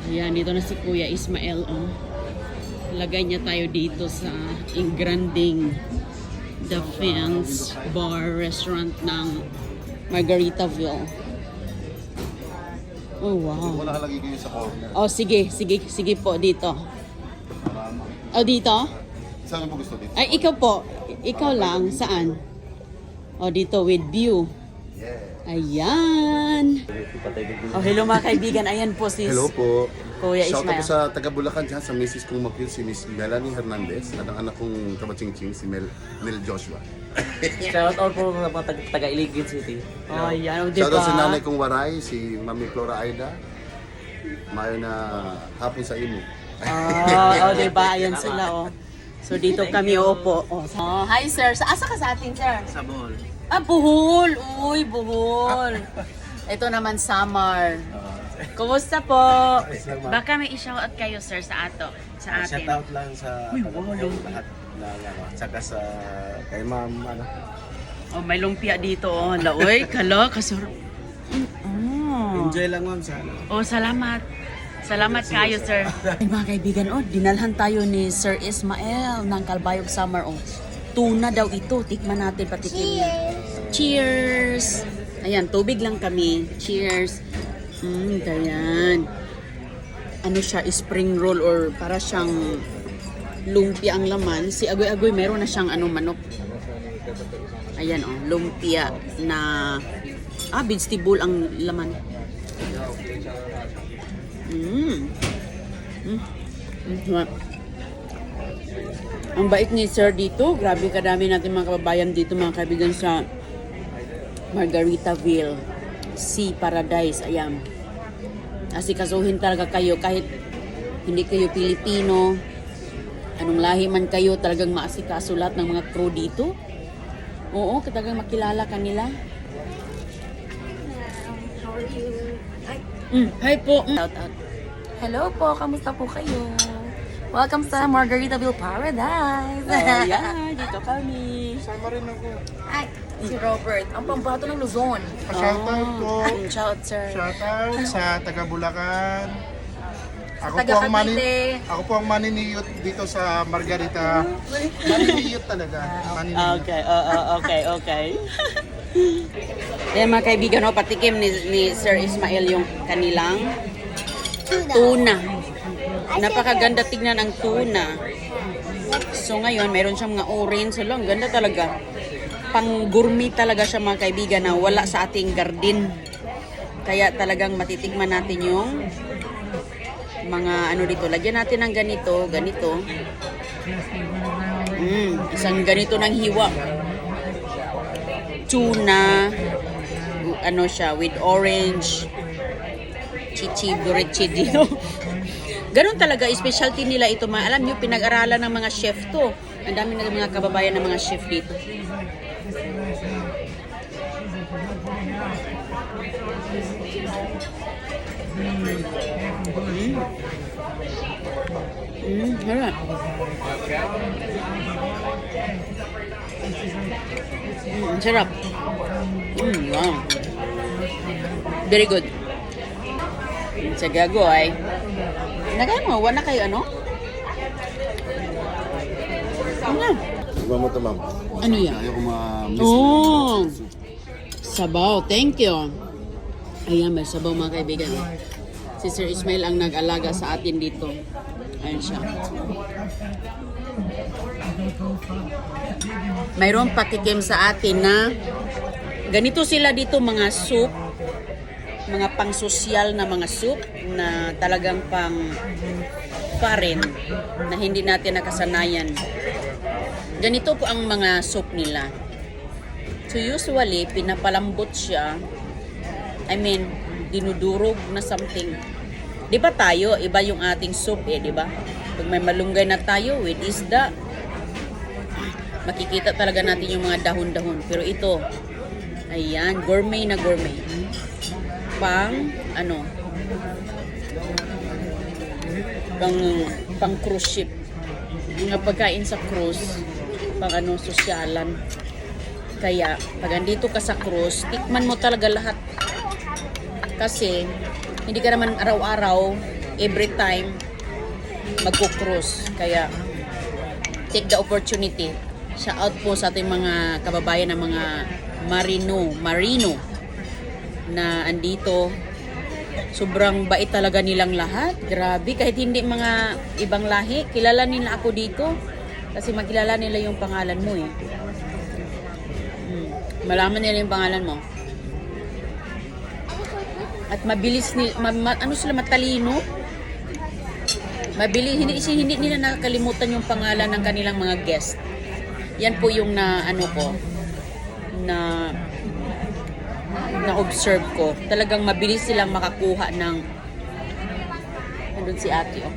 Ayan, dito na si Kuya Ismael. Oh. Lagay niya tayo dito sa Ingranding Defense Bar Restaurant ng Margaritaville. Oh, wow. Wala lagi kayo sa corner. Oh, sige po dito. Oh, dito? Saan mo gusto dito? Ay, ikaw po. Ikaw lang. Saan? Oh, dito with view. Yeah. Ayan. Oh, hello mga kaibigan. Ayan po si Hello po. Kuya Shout out Ismael. po sa taga Bulacan dyan, sa Mrs. kong Makil, si Miss Melanie Hernandez, at ang anak kong kabaching-ching, si Nel Joshua. Shout out po mga taga-Iligid City. Oh, ayan. Oh, diba? Shout out sa nanay kong Waray, si Mami Flora Aida. Mayo na hapon sa imo. Oh, diba? Ayan sila, oh. So, dito kami, opo. Oh, hi, sir. Asa ka sa atin, sir? Sa Bohol. Ah, Bohol. Uy, Bohol. Ito naman, Samar. Kumusta po? Baka may i-shoutout kayo, sir, sa atin. Shout out lang sa lahat na saka sa kay ma'am ano. Oh, may lumpia dito, oh. Laoy, kala, kasarap. Oh. Enjoy lang ma'am sa ano. Oh, salamat. Salamat kayo, sir. Ay, mga kaibigan, oh, dinalhan tayo ni Sir Ismael ng Kalbayog Summer. Oh, tuna daw ito. Tikman natin, patikim niya. Cheers! Ayan, tubig lang kami. Cheers! Ganyan. Ano siya, spring roll or para siyang lumpia ang laman. Si Agoy-Agoy, meron na siyang manok. Ayan, oh, lumpia na vegetable ang laman. Ang bait ni sir dito. Grabe kadami natin mga kababayan dito, mga kaibigan, sa Margaritaville Sea Paradise. Ayan. Asikasuhin talaga kayo kahit hindi kayo Pilipino. Anong lahi man kayo, talagang maasikaso lahat ng mga crew dito. Oo, talagang makilala kanila. How are you? Hi po. Shout out. Hello po, kamusta po kayo? Welcome sa Margaritaville Paradise. Oh, yeah, dito kami. Sama rin ako. Ay, si Robert, ang pambato ng Luzon. Shoutout po. Shout, sir. Shoutout sa taga Bulacan. Taga Cavite. Ako po ang maniniyot dito sa Margarita. Maniniyot talaga. Maniniyot. Okay. Yan mga kaibigan, no, patikim ni Sir Ismael yung kanilang tuna. Napakaganda tignan ang tuna. So ngayon, mayroon siyang mga orange. So lang, ganda talaga. Pang gourmet talaga siya mga kaibigan na wala sa ating garden. Kaya talagang matitikman natin yung mga dito. Lagyan natin ng ganito. Isang ganito ng hiwa. Tuna. Siya, with orange. Chichi burichi dito. Ganon talaga, specialty nila ito. Alam nyo, pinag-aralan ng mga chef to. Ang dami ng mga kababayan ng mga chef dito. Harap. Sarap. Wow. Very good. Sa gago ay. Wala na kayo ano? Iba mo to, ma'am. Ano yan? Ayaw ko ma-miss. Oh! Sabaw. Thank you. Ayan, may sabaw mga kaibigan. Si Sir Ismael ang nag-alaga sa atin dito. Ayan siya. Mayroon patikim sa atin na ganito sila dito, mga soup. Mga pang-sosyal na mga soup na talagang pang foreign na hindi natin nakasanayan. Ganito po ang mga soup nila. So usually, pinapalambot siya. I mean, dinudurog na something. Di ba tayo, iba yung ating soup di ba? Pag may malunggay na tayo with isda, makikita talaga natin yung mga dahon-dahon. Pero ito, ayan, gourmet na gourmet. Pang cruise ship. Mga pagkain sa cruise, sosyalan. Kaya, pag andito ka sa cruise, tikman mo talaga lahat. Kasi, hindi ka naman araw-araw every time magko-cruise. Kaya take the opportunity. Shout out po sa ating mga kababayan ng mga marino na andito. Sobrang bait talaga nilang lahat. Grabe, kahit hindi mga ibang lahi, kilala nila ako dito. Kasi makilala nila yung pangalan mo eh. Malaman nila yung pangalan mo. At mabilis ano sila, matalino. Mabilis, hindi nila nakakalimutan yung pangalan ng kanilang mga guest. Yan po yung na-observe ko. Talagang mabilis silang makakuha ng nandun si Aki, oh.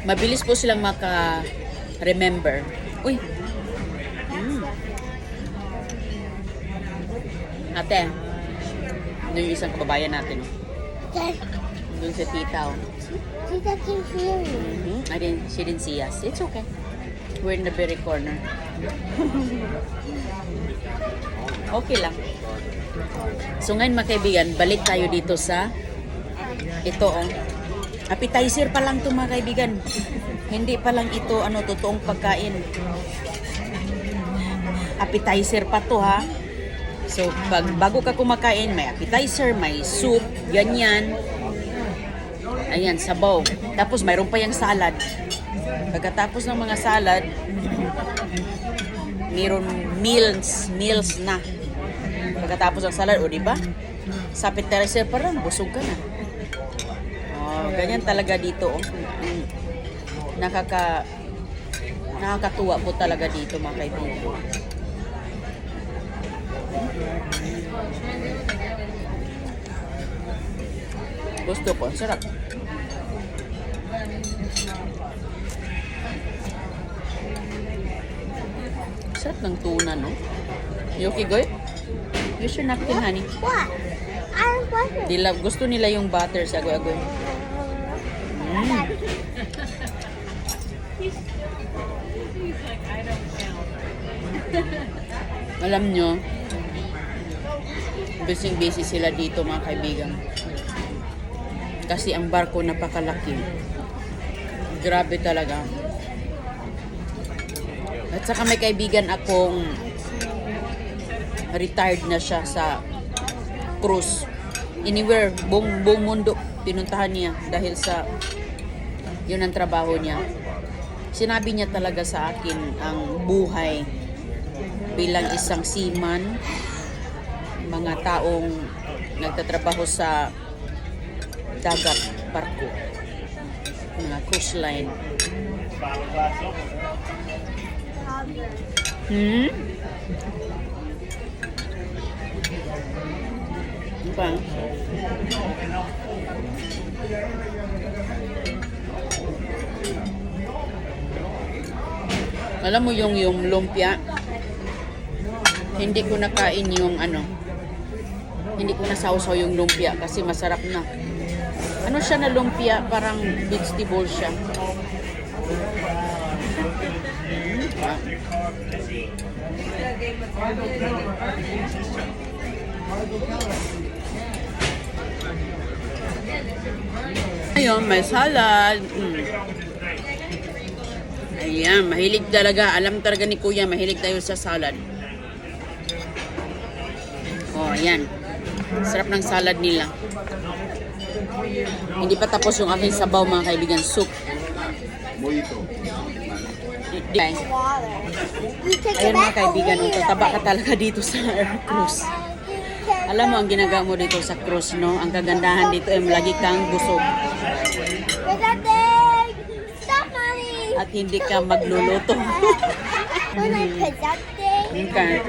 Mabilis po silang maka-remember. Uy! Ate, doon yung isang kababayan natin. Doon si tita, oh. Tita can hear you. She didn't see us. It's okay. We're in the very corner. Okay lang. So ngayon mga kaibigan, balik tayo dito sa ito, oh. Appetizer pa lang to mga kaibigan. Hindi pa lang ito totoong pagkain. Appetizer pa to, ha. So bago ka kumakain, may appetizer, may soup, ganyan. Ayan, sabaw. Tapos mayroon pa yung salad. Pagkatapos ng mga salad, mayroon meals na. Pagkatapos ng salad, o diba? Sa appetizer pa lang, busog ka na. Oh, ganyan talaga dito. Oh. Nakakatuwa po talaga dito mga kaibigan. Gusto ko, sarap. Sarap ng tuna, no? You okay, Goy? Use your napkin, honey. What? I don't want it. Gusto nila yung butter sa agoy-agoy. Alam nyo, busy sila dito mga kaibigan. Kasi ang barko napakalaki. Grabe talaga. At saka may kaibigan akong retired na siya sa cruise. Anywhere, buong mundo pinuntahan niya dahil sa yun ang trabaho niya. Sinabi niya talaga sa akin ang buhay bilang isang seaman, mga taong nagtatrabaho sa dagat, barko, mga cruise line. Ano pa? Alam mo yung lumpia, hindi ko nakain yung hindi ko nasawsaw yung lumpia kasi masarap na. Ano siya na lumpia? Parang vegetable siya. Ayun, may salad. Ayan, mahilig talaga. Alam talaga ni Kuya, mahilig tayo sa salad. Oh, ayan. Sarap ng salad nila. Hindi pa tapos yung aking sabaw mga kaibigan. Soup. Mojito. Okay. Ayan mga kaibigan, tataba ka talaga dito sa cruise. Alam mo ang ginagawa mo dito sa cruise, no? Ang kagandahan dito ay lagi kang busog. Stop, Mommy! At hindi ka magluluto. When I productive, Okay.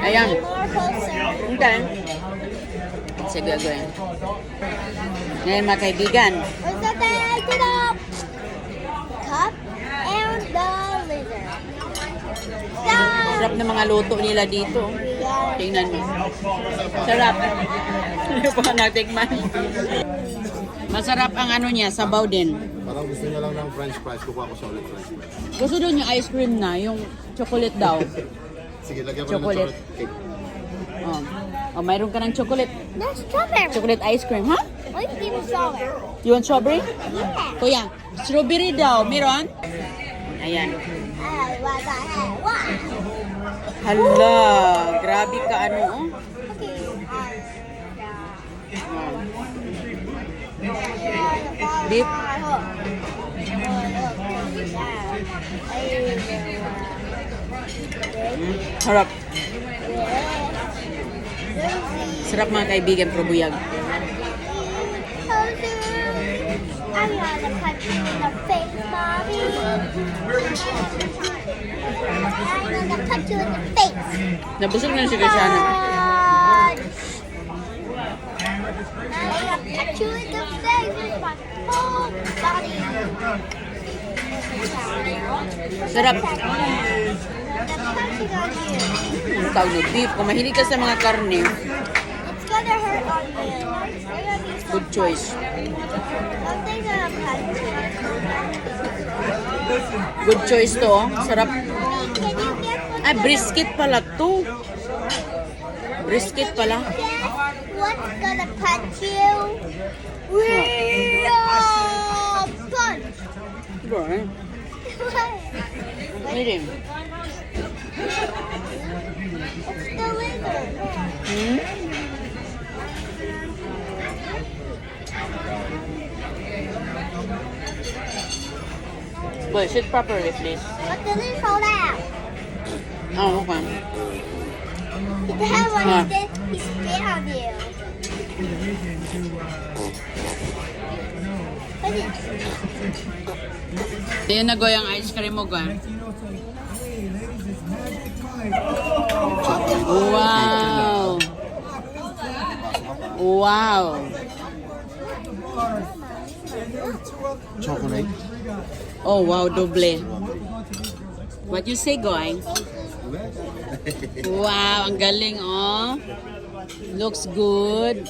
Ayan. more closer. Okay. Sige, gawin. Ngayon mga kaibigan, What's that thing I did up? Cup and the lizard. sarap na mga luto nila dito. Tingnan mo. Sarap. Hindi pa natikman. Masarap ang ano niya, sabaw din. Parang gusto niya lang ng french fries. Kukuha ko siya ulit french fries. Gusto daw niya ice cream na, yung chocolate daw. Sige, lagyan ko Chocolate. ng chocolate cake. Oh. Oh, mayroon ka ng chocolate. That's strawberry. Chocolate ice cream, ha? Why do you strawberry? You want strawberry? Yeah. Kuya, strawberry daw. Meron? Ayan. What the heck? What? Hala, grabe ka ano, oh. Beef. Harap. Sarap mga kaibigan, probuyag. I'm gonna punch you in the face, Mommy. I'm gonna punch you in the face. Nabusog na si Kasiana. Punch. I'm gonna punch you in the face with my whole body. Sarap. I'm punching on you. Ang tawag na beef. Kung mahilig ka sa mga karne, It's gonna hurt on you. You're gonna be so good choice. Something's gonna punch you. Good choice to, oh. Sarap. Can you guess what? Ay, brisket pala to. Brisket pala. Guess what's gonna punch you? Real punch. Right. Hindi. It's the lizard. Hmm? Boy, sit properly, please. But the lizard fall out. Oh, okay. That one Huh. he spit on you. What is Ayan na, Goy, ang ice cream mo, Goy. Wow! Wow! Chocolate. Oh, wow, doble. What you say, Goy? Wow, ang galing, oh. Looks good.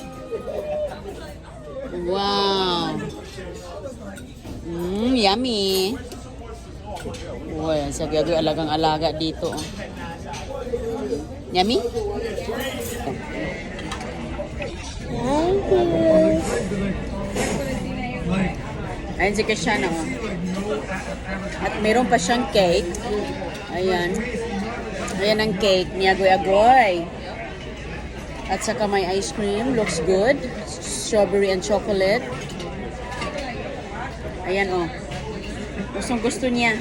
Wow. Yummy. Uy, sa gagawin alagang-alaga dito, oh. Yummy? Ayan si Kasiana, oh. At meron pa siyang cake. Ayan. Ayan ang cake ni Agoy-Agoy. At saka may ice cream. Looks good. Strawberry and chocolate. Ayan, oh. Gustong gusto niya.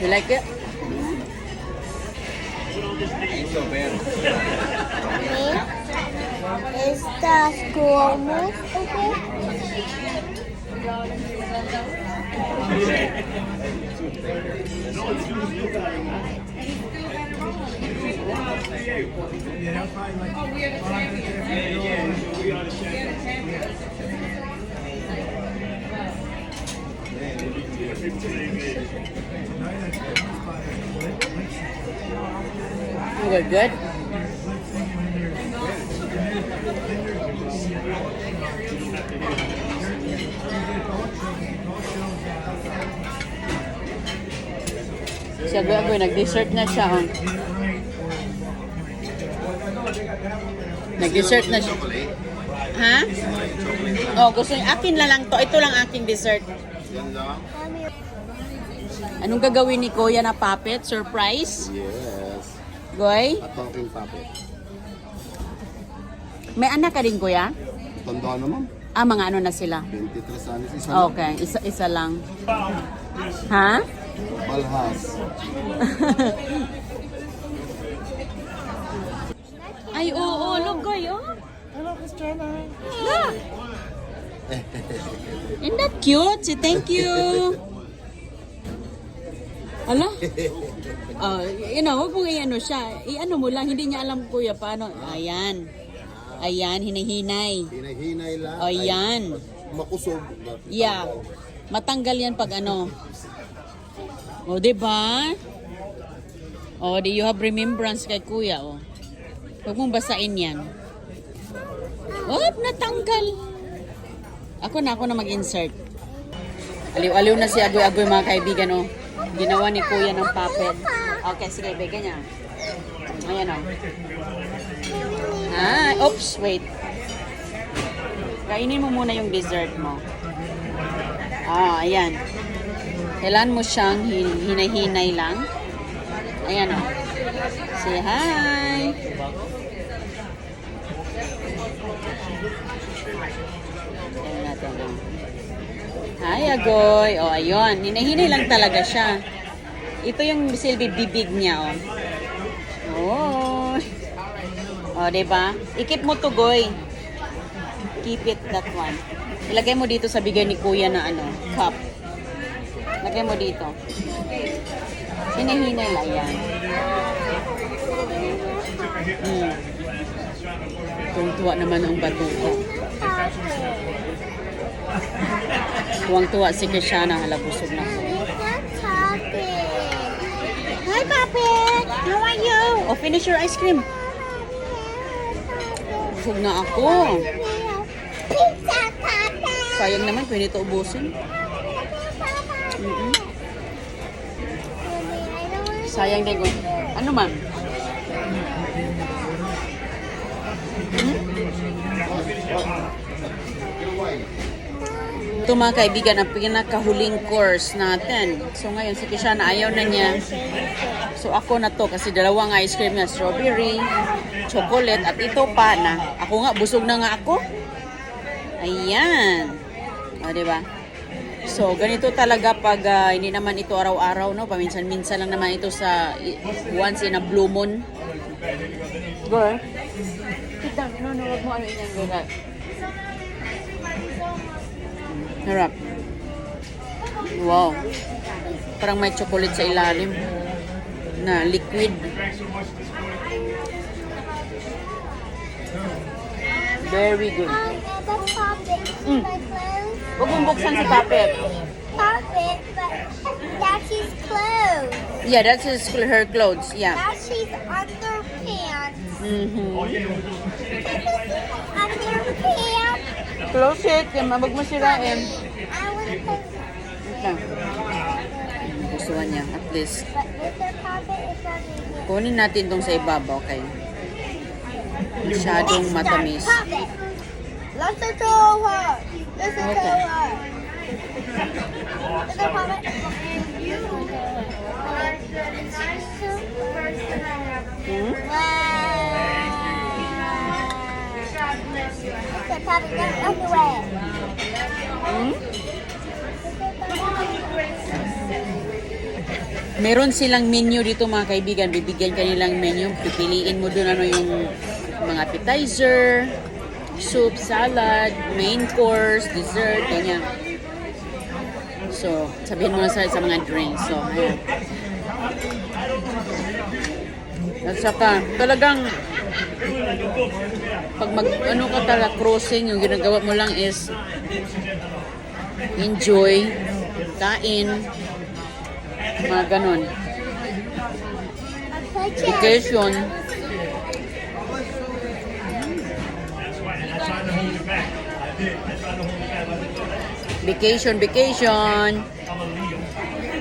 You like it? Is the school almost okay? Good, good. Siya Agoy, nag-dessert na siya. Oh. Nag-dessert na siya. Ha? Oh, gusto niya. Akin na lang to. Ito lang aking dessert. Yan lang. Anong gagawin ni Kuya na puppet? Surprise? Yes. Goy? A talking puppet. May anak ka din, Kuya? Tanda naman. Ah, mga ano na sila? 23 anos. Isa lang. Okay, isa lang. Ha? Balhas. Ay, oo, look, Goy, oh. Hello, Christiana. Look. Isn't that cute? Say thank you. Ala? Huwag mong i-ano siya. I-ano mo lang, hindi niya alam kuya paano. Ayan. Ayan, hinihinay. Hinahinay lang. Ayan. Makusog. Yeah. Matanggal yan pag ano. O, diba? O, you have remembrance kay kuya, o. Huwag mong basain yan. Oh, natanggal. Ako na mag-insert. Aliw-aliw na si Agoy-Agoy mga kaibigan, o. Ginawa ni kuya ng puppet. Okay, sige, bigyan niya. Ayan, o. Oops, wait. Kainin mo muna yung dessert mo. Ayan. Kailan mo siyang hinay-hinay lang. Ayan, o. Say hi. Ayan natin, o. Hi, Agoy. O, ayun. Hinay-hinay lang talaga siya. Ito yung silbi bibig niya, o. Oh. O, diba? Ikip mo to, Goy. Keep it, that one. Ilagay mo dito sa bigay ni kuya na cup. Lagay mo dito. Hinahinay lang yan. Tuwang-tuwa naman ang batuta. Tuwang-tuwa si Kishana. Halabusog na ko. Hi, Puppet! How are you? Oh, finish your ice cream. Busog na ako. Pizza, Papa! Sayang naman, pwede ito ubusin. Sayang din ko. Ano man? Ito mga kaibigan, ang pinakahuling course natin. So ngayon, si Kishana ayaw na niya. So ako na to kasi dalawang ice cream na strawberry, chocolate, at ito pa na. Ako nga, busog na nga ako. Ayan. O, diba? So, ganito talaga pag hindi naman ito araw-araw, no? Paminsan-minsan lang naman ito sa once in a blue moon. Girl, sit down. No, wag mo ano yan, girl. Harap. Wow. Parang may chocolate sa ilalim na liquid. Very good. The puppet is my clothes. Huwag mong buksan si Puppet. Puppet, but that's his clothes. Yeah, that's her clothes. Yeah. That's his underpants. Mm-hmm. Underpants. Close it. Huwag mo sirain. I want to put Okay. Gustuhan niya, at least. but with the puppet, it's not easy. Kunin natin tong sa ibabaw, okay? Masyadong matamis. Puppet. Let's go her. Let's go Okay. her. Let's go puppet. Hmm? Okay, puppet, get underwear. Hmm? Meron silang menu dito mga kaibigan. Bibigyan ka nilang menu. Pipiliin mo doon ano yung mga appetizer, soup, salad, main course, dessert, ganyan. So, sabihin mo na sa mga drinks. So, ayan. At saka, talagang pag ano ka talaga crossing, yung ginagawa mo lang is enjoy, kain, mga ganon. Vacation. Vacation.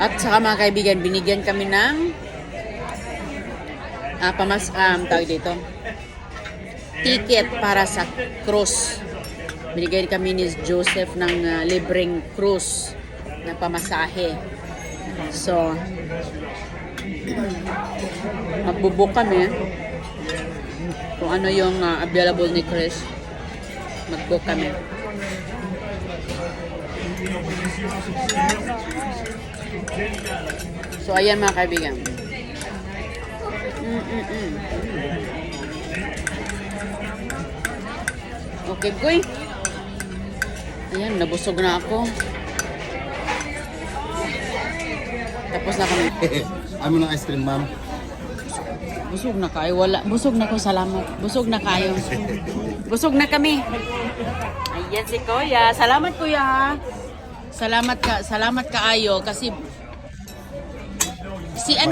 At saka mga kaibigan, binigyan kami ng tawag dito, ticket para sa cruise. Binigyan kami ni Joseph ng libreng cruise na pamasahe. So, magbubuk kami kung ano yung available ni Chris. Mag-book kami. So, ayan mga kaibigan. Okay, boy. Ayan, nabusog na ako. Tapos na kami. Ano ng ice cream, ma'am? Busog na kayo. Wala. Busog na ko. Salamat. Busog na kayo. Busog na kami. Ayan si Kuya. Salamat Kuya. Salamat kaayo kasi si ano